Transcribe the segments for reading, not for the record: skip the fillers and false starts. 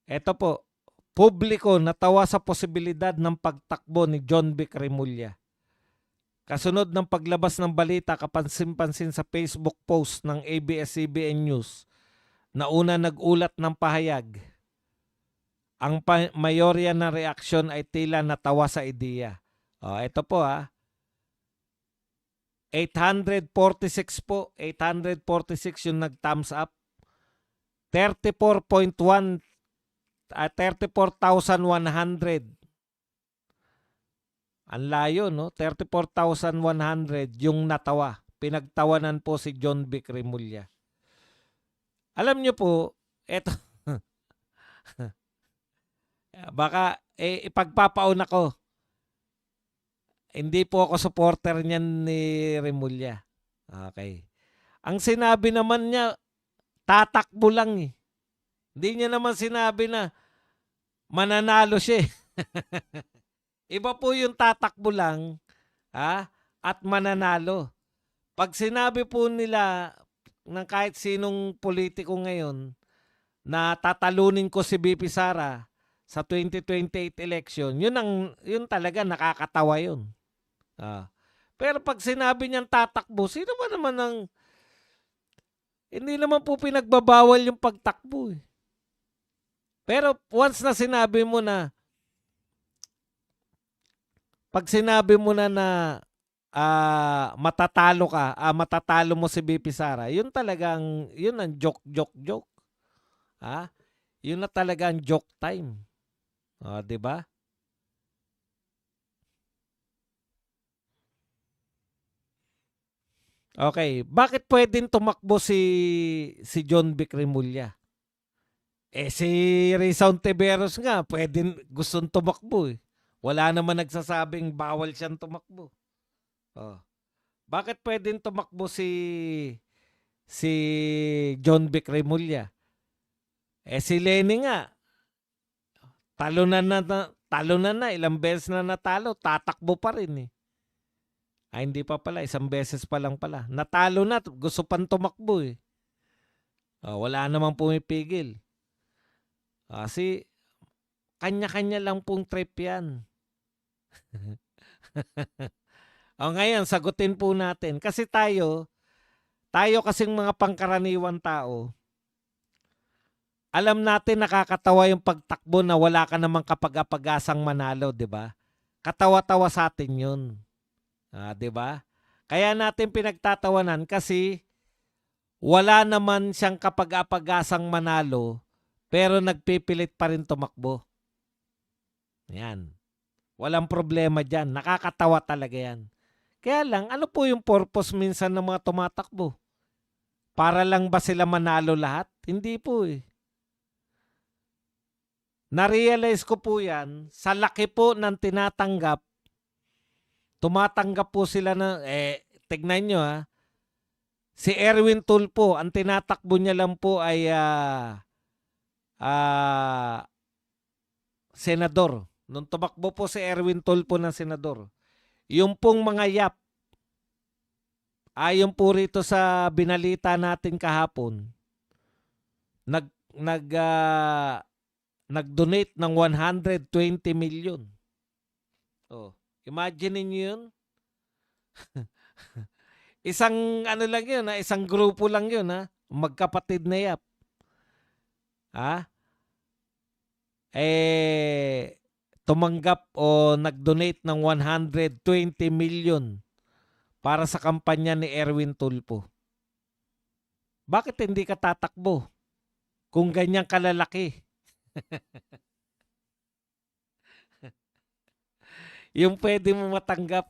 Eto po, publiko natawa sa posibilidad ng pagtakbo ni John Vic Remulla. Kasunod ng paglabas ng balita kapansin-pansin sa Facebook post ng ABS-CBN News na una nag-ulat ng pahayag, ang mayorya ng reaksyon ay tila natawa sa ideya. Ito po 846 po, 846 yung nag-thumbs up. 34.1 34,100. Ang layo, no? 34,100 yung natawa. Pinagtawanan po si John Vic Remulla. Alam nyo po, eto, baka ipagpapauna ko. Hindi po ako supporter niyan ni Remulla. Okay. Ang sinabi naman niya, tatakbo lang eh. Hindi niya naman sinabi na mananalo siya eh. Iba po yung tatakbo lang at mananalo. Pag sinabi po nila ng kahit sinong politiko ngayon na tatalunin ko si BP Sara sa 2028 election, yun talaga nakakatawa yun. Pero pag sinabi niyang tatakbo, sino ba naman hindi naman po pinagbabawal yung pagtakbo eh. Pero once na sinabi mo na, pag sinabi mo na matatalo ka, matatalo mo si BP Sara, yun talagang, yun ang joke. Yun na talagang joke time. 'Di ba? Okay, bakit pwedeng tumakbo si John Vic Remulla? Si Rizal Tiberos nga, gustong tumakbo eh. Wala naman nagsasabing bawal siyang tumakbo. Bakit pwedeng tumakbo si John Vic Remulla? Si Lenny nga, talo na, ilang beses na natalo, tatakbo pa rin eh. Hindi pa pala, isang beses pa lang pala. Natalo na, gusto pang tumakbo eh. Wala namang pumipigil. Kasi kanya-kanya lang pong trip yan. Ngayon, sagutin po natin. Kasi tayo kasing mga pangkaraniwan tao, alam natin nakakatawa yung pagtakbo na wala ka namang kapag-apagasang manalo, di ba? Katawa-tawa sa atin yun. 'Di ba? Kaya natin pinagtatawanan kasi wala naman siyang kapag-apagasang manalo pero nagpipilit pa rin tumakbo. Yan. Walang problema diyan. Nakakatawa talaga yan. Kaya lang, ano po yung purpose minsan ng mga tumatakbo? Para lang ba sila manalo lahat? Hindi po eh. Na-realize ko po yan, sa laki po ng tinatanggap, tumatanggap po sila na, tignan nyo si Erwin Tulfo, ang tinatakbo niya lang po ay senador. Nung tumakbo po si Erwin Tulfo ng senador, yung pong mga yap, ayon po rito sa binalita natin kahapon, nag-donate ng 120 million. Imagine niyo yun. Isang ano lang yun, isang grupo lang yun, magkapatid na yap. Tumanggap o nag-donate ng 120 million para sa kampanya ni Erwin Tulfo. Bakit hindi ka tatakbo kung ganyang kalalaki? Yung pwede mo matanggap.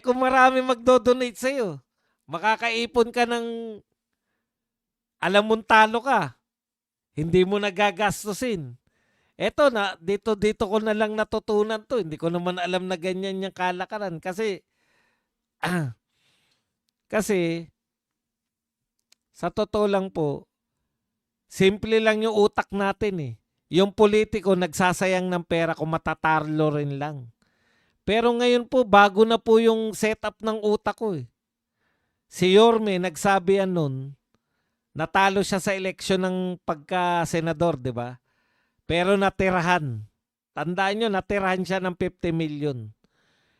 Kung marami magdo-donate sa'yo, makakaipon ka ng alam mong talo ka. Hindi mo nagagastusin. Eto na, dito ko na lang natutunan to. Hindi ko naman alam na ganyan yung kalakaran. Kasi, sa totoo lang po, simple lang yung utak natin eh. Yung politiko nagsasayang ng pera kung matatarlo rin lang. Pero ngayon po, bago na po yung setup ng utak ko eh. Si Yorme, nagsabi yan nun, natalo siya sa eleksyon ng pagka-senador, di ba? pero natirahan. Tandaan nyo, natirahan siya ng 50 million.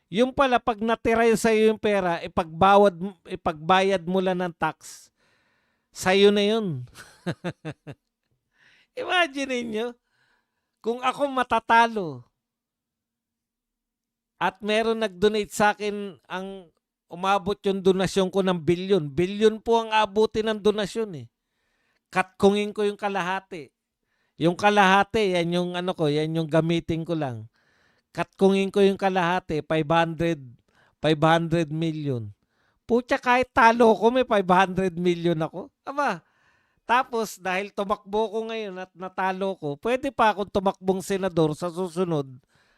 Yung pala, pag natira yun sa'yo yung pera, ipagbayad mo lang ng tax, sa'yo na yun. Imagine niyo kung ako matatalo at meron nag-donate sa akin, ang umabot yung donasyon ko ng bilyon. Bilyon po ang abuti ng donasyon eh. Katkungin ko yung kalahati. Yung kalahati, yan yung ano ko, yan yung gamitin ko lang. Katkungin ko yung kalahati, 500 million. Putya, kahit talo ko, may 500 million ako. Aba, tapos dahil tumakbo ko ngayon at natalo ko, pwede pa akong tumakbong senador sa susunod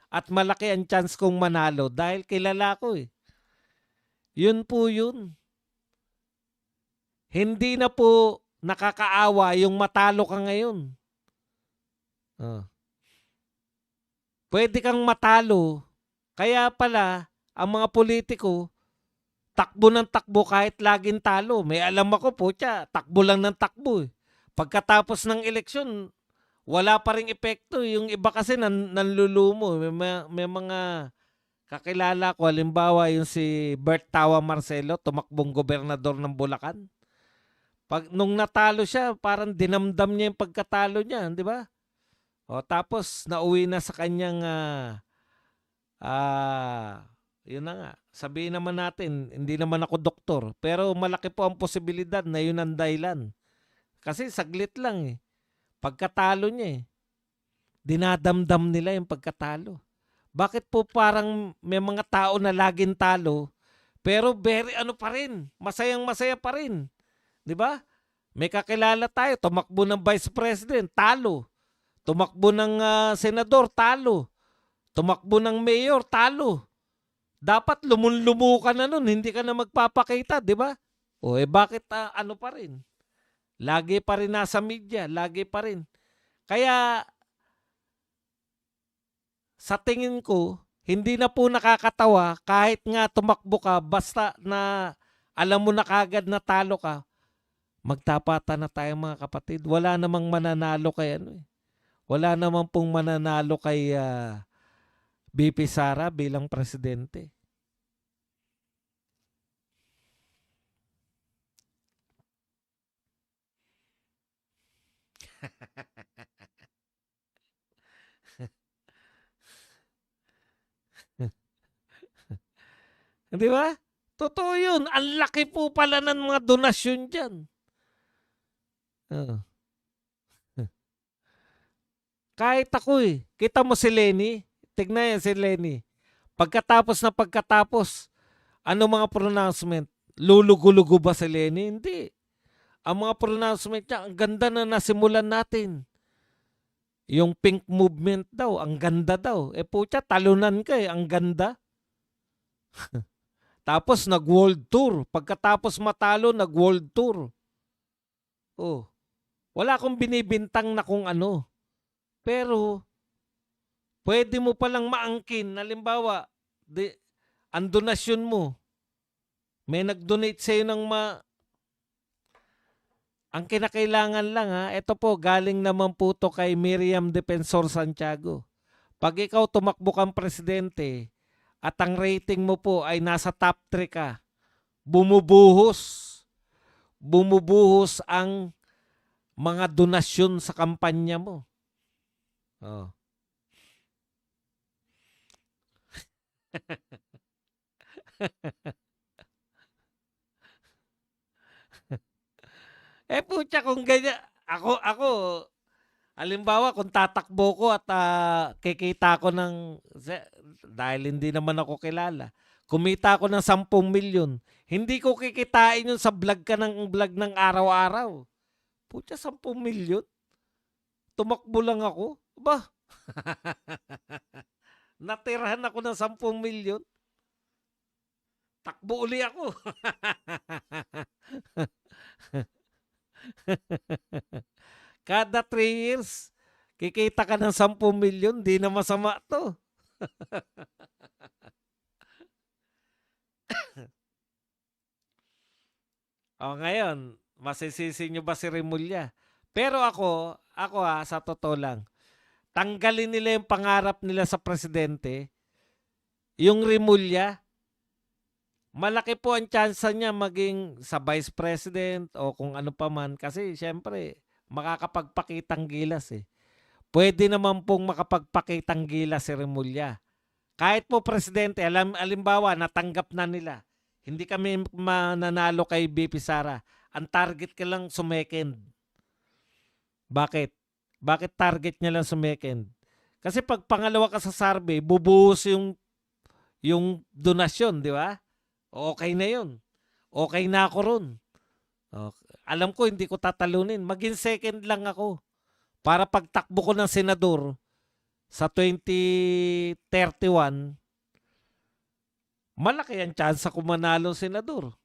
at malaki ang chance kong manalo dahil kilala ko eh. Yun po yun. Hindi na po nakakaawa yung matalo ka ngayon. Pwede kang matalo. Kaya pala, ang mga politiko, takbo ng takbo kahit laging talo. May alam ako po takbo lang ng takbo eh. Pagkatapos ng eleksyon, wala pa ring epekto. Yung iba kasi nanlulumo. May mga kakilala ko, halimbawa yung si Bert Tawa Marcelo, tumakbong gobernador ng Bulacan. Nung natalo siya, parang dinamdam niya yung pagkatalo niya, di ba? O tapos nauwi na sa kanyang yun na nga. Sabihin naman natin, hindi naman ako doktor, pero malaki po ang posibilidad na yun ang dahilan. Kasi saglit lang eh. Pagkatalo niya eh. Dinadamdam nila yung pagkatalo. Bakit po parang may mga tao na laging talo, pero very ano pa rin, masayang masaya pa rin. Di ba? May kakilala tayo, tumakbo ng vice president, talo. Tumakbo ng senador, talo. Tumakbo ng mayor, talo. Dapat lumun-lumu ka na nun, hindi ka na magpapakita, di ba? O bakit ano pa rin? Lagi pa rin nasa media, lagi pa rin. Kaya sa tingin ko, hindi na po nakakatawa kahit nga tumakbo ka, basta na alam mo na kagad na talo ka, magtapatan na tayo mga kapatid. Wala namang mananalo kay ano eh. Wala namang pong mananalo kay BP Sara bilang presidente. Di ba? Totoo yun. Ang laki po pala ng mga donasyon dyan. Kahit ako eh. Kita mo si Lenny? Tignan yan si Lenny. Pagkatapos, ano mga pronouncement? Lulugo-lugo ba si Lenny? Hindi. Ang mga pronouncement niya, ang ganda na nasimulan natin. Yung pink movement daw, ang ganda daw. Putya, talunan ka eh, ang ganda. Tapos nag-world tour. Pagkatapos matalo, nag-world tour. Oh. Wala akong binibintang na kung ano. Pero, pwede mo palang maangkin. Halimbawa, ang donasyon mo, may nag-donate sa'yo ng ang kinakailangan lang ito po, galing naman po to kay Miriam Defensor Santiago. Pag ikaw tumakbo kang presidente at ang rating mo po ay nasa top 3 ka, bumubuhos ang mga donasyon sa kampanya mo. Oh. Putya kung ganyan, ako, halimbawa kung tatakbo ko at kikita ko ng, dahil hindi naman ako kilala, kumita ko ng 10 milyon, hindi ko kikitain yun sa vlog ng araw-araw. Putya, 10 milyon? Tumakbo lang ako? Ba? Natirahan ako ng 10 milyon? Takbo uli ako. Kada 3 years, kikita ka ng 10 milyon, di na masama to. Ngayon, masisisi nyo ba si Remulla? Pero ako sa totoo lang, tanggalin nila yung pangarap nila sa presidente, yung Remulla, malaki po ang tsansa niya maging sa vice president o kung ano pa man kasi siyempre makakapagpakitang gilas eh. Pwede naman pong makapagpakitang gilas si Remulla. Kahit po presidente, alimbawa natanggap na nila. Hindi kami mananalo kay BP Sara. Ang target ka lang sumekend. Bakit? Bakit target niya lang sumekend? Kasi pag pangalawa ka sa survey, bubuhos yung donasyon, di ba? Okay na yun. Okay na ako ron. Alam ko hindi ko tatalunin. Maging second lang ako. Para pagtakbo ko ng senador sa 2031, malaki ang chance ko manalo senador.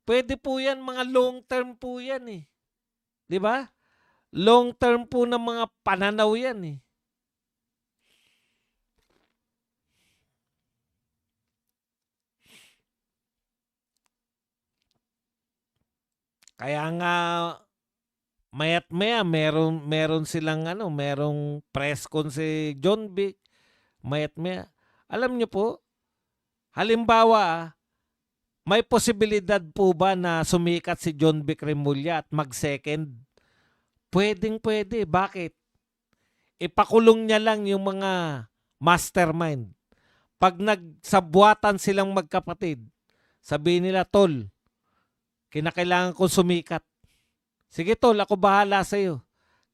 Pwede po yan, mga long term po yan eh. Di ba? Long term po ng mga pananaw yan eh. Kaya nga mayat maya meron silang merong press con si John Vic. Mayat maya. Alam niyo po, halimbawa, may posibilidad po ba na sumikat si John Vic Remulla at mag-second? Pwedeng pwede. Bakit? Ipakulong niya lang yung mga mastermind. Pag nagsabwatan silang magkapatid, sabihin nila, Tol, kinakailangan kong sumikat. Sige Tol, ako bahala sa'yo.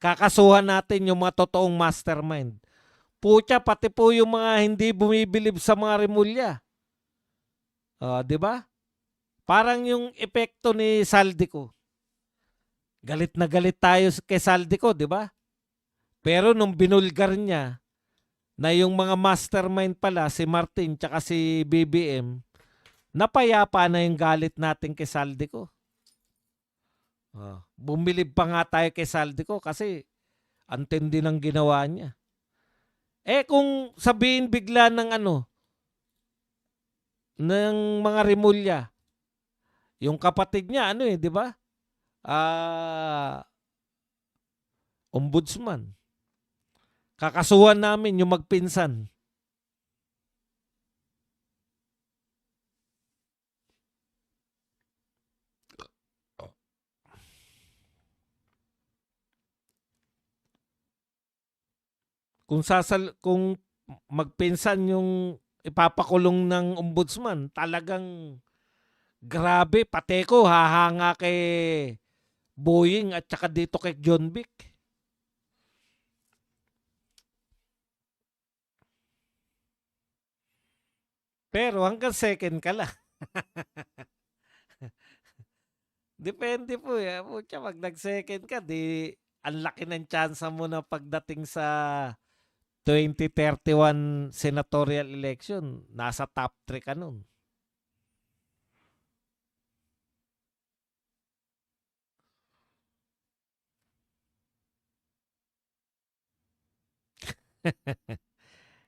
Kakasuhan natin yung mga totoong mastermind. Pucha, pati po yung mga hindi bumibilib sa mga Remulla. Di ba? Parang yung epekto ni Saldico. Galit na galit tayo kay Saldico, di ba? Pero nung binulgar niya na yung mga mastermind pala, si Martin tsaka si BBM, napayapa na yung galit natin kay Saldico. Bumilib pa nga tayo kay Saldico kasi ang tindi ng ginawa niya. Kung sabihin bigla ng ng mga Remulla, yung kapatid niya, di ba? Ombudsman. Kakasuhan namin yung magpinsan. Kung magpinsan yung ipapakulong ng ombudsman, talagang grabe, pati ko hahanga kay Boying at saka dito kay John Vic. Pero hanggang second ka lang. Depende po eh. Pucha, pag nag-second ka, di ang laki ng chance mo na pagdating sa 2031 senatorial election, nasa top 3 ka nun.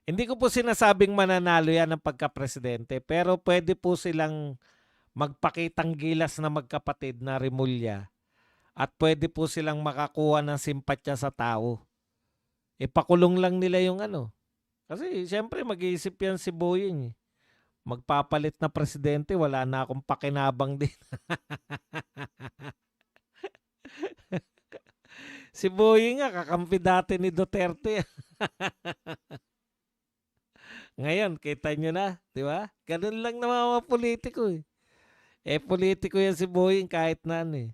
Hindi ko po sinasabing mananalo yan ng pagka-presidente, pero pwede po silang magpakitang gilas na magkapatid na Remulla at pwede po silang makakuha ng simpatya sa tao. Ipakulong lang nila yung Kasi siyempre mag-iisip yan si Boying. Magpapalit na presidente, wala na akong pakinabang din. Si Boying nga, kakampi dati ni Duterte. Ngayon, kita nyo na, di ba? Ganun lang naman mga politiko eh. Politiko yan si Boying kahit na eh.